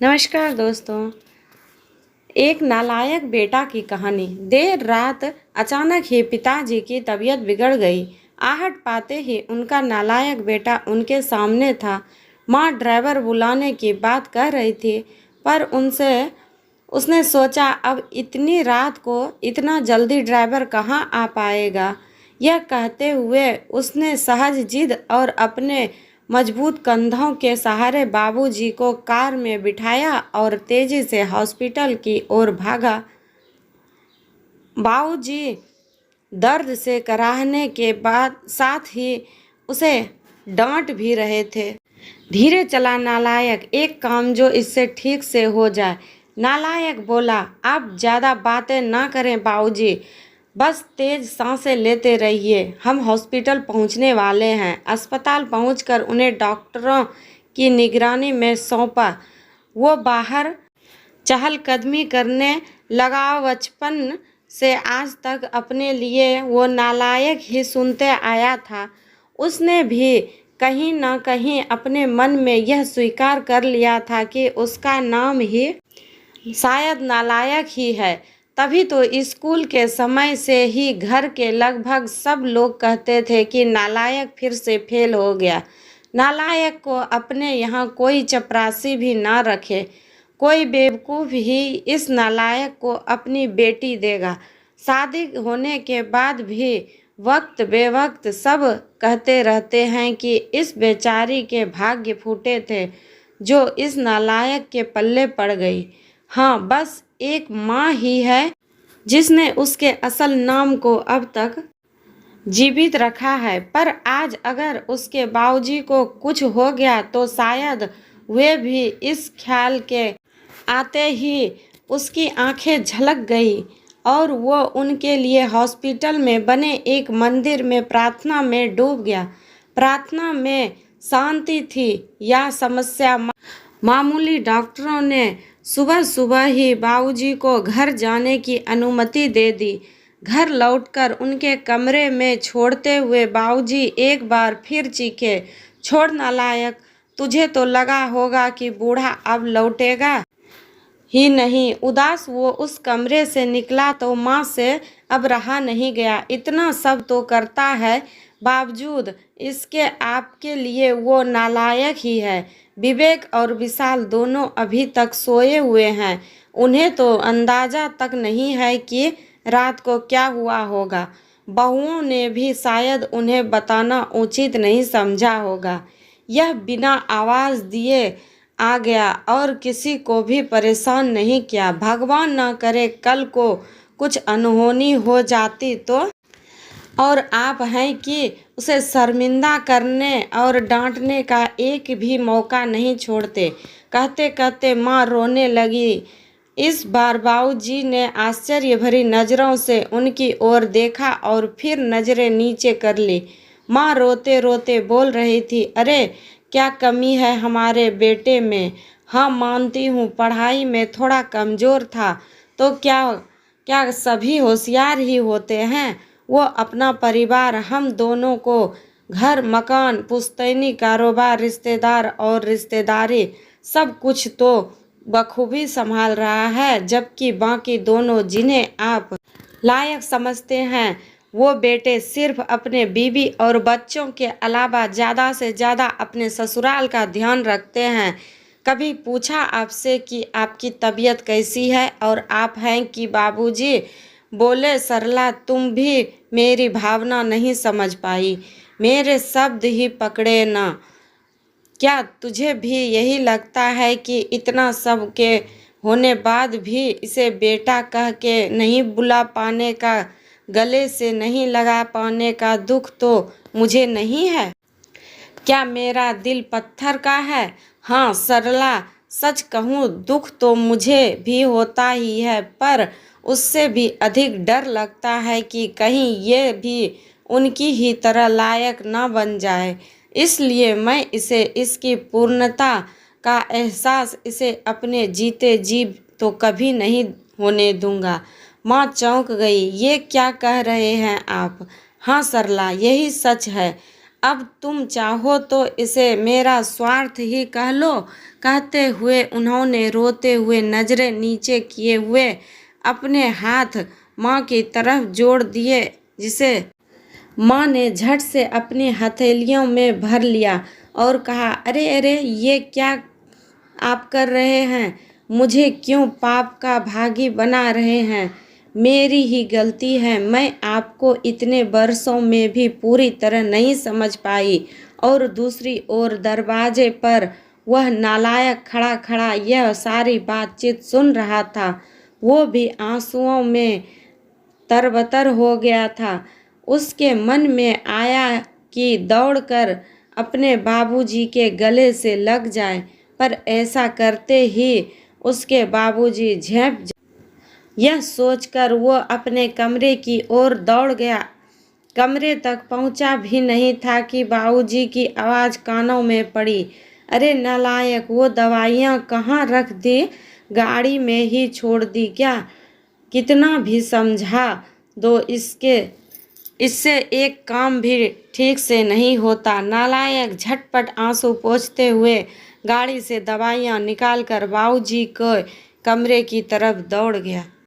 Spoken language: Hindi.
नमस्कार दोस्तों। एक नालायक बेटा की कहानी। देर रात अचानक ही पिताजी की तबीयत बिगड़ गई। आहट पाते ही उनका नालायक बेटा उनके सामने था। माँ ड्राइवर बुलाने की बात कह रही थी, पर उसने सोचा अब इतनी रात को इतना जल्दी ड्राइवर कहाँ आ पाएगा। यह कहते हुए उसने सहज जिद और अपने मजबूत कंधों के सहारे बाबूजी को कार में बिठाया और तेजी से हॉस्पिटल की ओर भागा। बाबूजी दर्द से कराहने के बाद साथ ही उसे डांट भी रहे थे। धीरे चला नालायक, एक काम जो इससे ठीक से हो जाए। नालायक बोला, आप ज़्यादा बातें ना करें बाबूजी, बस तेज सांसें लेते रहिए। हम हॉस्पिटल पहुंचने वाले हैं। अस्पताल पहुंचकर उन्हें डॉक्टरों की निगरानी में सौंपा। वो बाहर चहलकदमी करने लगा। बचपन से आज तक अपने लिए वो नालायक ही सुनते आया था। उसने भी कहीं ना कहीं अपने मन में यह स्वीकार कर लिया था कि उसका नाम ही शायद नालायक ही है। तभी तो स्कूल के समय से ही घर के लगभग सब लोग कहते थे कि नालायक फिर से फेल हो गया। नालायक को अपने यहाँ कोई चपरासी भी ना रखे। कोई बेवकूफ़ ही इस नालायक को अपनी बेटी देगा। शादी होने के बाद भी वक्त बेवक्त सब कहते रहते हैं कि इस बेचारी के भाग्य फूटे थे जो इस नालायक के पल्ले पड़ गई। हाँ, बस एक माँ ही है जिसने उसके असल नाम को अब तक जीवित रखा है। पर आज अगर उसके बाबूजी को कुछ हो गया तो शायद वे भी इस ख्याल के आते ही उसकी आंखें झलक गई और वो उनके लिए हॉस्पिटल में बने एक मंदिर में प्रार्थना में डूब गया। प्रार्थना में शांति थी या समस्या मामूली। डॉक्टरों ने सुबह सुबह ही बाबूजी को घर जाने की अनुमति दे दी। घर लौटकर उनके कमरे में छोड़ते हुए बाबूजी एक बार फिर चीखे, छोड़ नालायक, तुझे तो लगा होगा कि बूढ़ा अब लौटेगा ही नहीं। उदास वो उस कमरे से निकला तो माँ से अब रहा नहीं गया। इतना सब तो करता है, बावजूद इसके आपके लिए वो नालायक ही है। विवेक और विशाल दोनों अभी तक सोए हुए हैं। उन्हें तो अंदाजा तक नहीं है कि रात को क्या हुआ होगा। बहुओं ने भी शायद उन्हें बताना उचित नहीं समझा होगा। यह बिना आवाज़ दिए आ गया और किसी को भी परेशान नहीं किया। भगवान न करे कल को कुछ अनहोनी हो जाती तो। और आप हैं कि उसे शर्मिंदा करने और डांटने का एक भी मौका नहीं छोड़ते। कहते कहते माँ रोने लगी। इस बार बाबूजी ने आश्चर्य भरी नज़रों से उनकी ओर देखा और फिर नज़रें नीचे कर ली। माँ रोते रोते बोल रही थी, अरे क्या कमी है हमारे बेटे में। हाँ मानती हूँ पढ़ाई में थोड़ा कमज़ोर था, तो क्या क्या सभी होशियार ही होते हैं। वो अपना परिवार, हम दोनों को, घर मकान पुश्तैनी कारोबार, रिश्तेदार और रिश्तेदारी, सब कुछ तो बखूबी संभाल रहा है। जबकि बाकी दोनों जिन्हें आप लायक समझते हैं वो बेटे सिर्फ अपने बीवी और बच्चों के अलावा ज़्यादा से ज़्यादा अपने ससुराल का ध्यान रखते हैं। कभी पूछा आपसे कि आपकी तबीयत कैसी है और आप हैं कि बाबूजी बोले, सरला तुम भी मेरी भावना नहीं समझ पाई, मेरे शब्द ही पकड़े ना। क्या तुझे भी यही लगता है कि इतना सब के होने बाद भी इसे बेटा कह के नहीं बुला पाने का, गले से नहीं लगा पाने का दुख तो मुझे नहीं है? क्या मेरा दिल पत्थर का है? हाँ सरला, सच कहूँ दुख तो मुझे भी होता ही है, पर उससे भी अधिक डर लगता है कि कहीं ये भी उनकी ही तरह लायक ना बन जाए। इसलिए मैं इसे इसकी पूर्णता का एहसास इसे अपने जीते जी तो कभी नहीं होने दूंगा। माँ चौंक गई। ये क्या कह रहे हैं आप? हाँ सरला, यही सच है। अब तुम चाहो तो इसे मेरा स्वार्थ ही कह लो। कहते हुए उन्होंने रोते हुए नजरें नीचे किए हुए अपने हाथ माँ की तरफ जोड़ दिए, जिसे माँ ने झट से अपनी हथेलियों में भर लिया और कहा, अरे अरे, ये क्या आप कर रहे हैं? मुझे क्यों पाप का भागी बना रहे हैं? मेरी ही गलती है, मैं आपको इतने बरसों में भी पूरी तरह नहीं समझ पाई। और दूसरी ओर दरवाजे पर वह नालायक खड़ा खड़ा यह सारी बातचीत सुन रहा था। वो भी आंसुओं में तरबतर हो गया था। उसके मन में आया कि दौड़कर अपने बाबूजी के गले से लग जाए, पर ऐसा करते ही उसके बाबूजी झेप। यह सोचकर वो अपने कमरे की ओर दौड़ गया। कमरे तक पहुंचा भी नहीं था कि बाबूजी की आवाज़ कानों में पड़ी, अरे नालायक, वो दवाइयाँ कहाँ रख दी? गाड़ी में ही छोड़ दी क्या? कितना भी समझा दो, इससे एक काम भी ठीक से नहीं होता। नालायक झटपट आंसू पोंछते हुए गाड़ी से दवाइयाँ निकालकर बाबूजी के कमरे की तरफ दौड़ गया।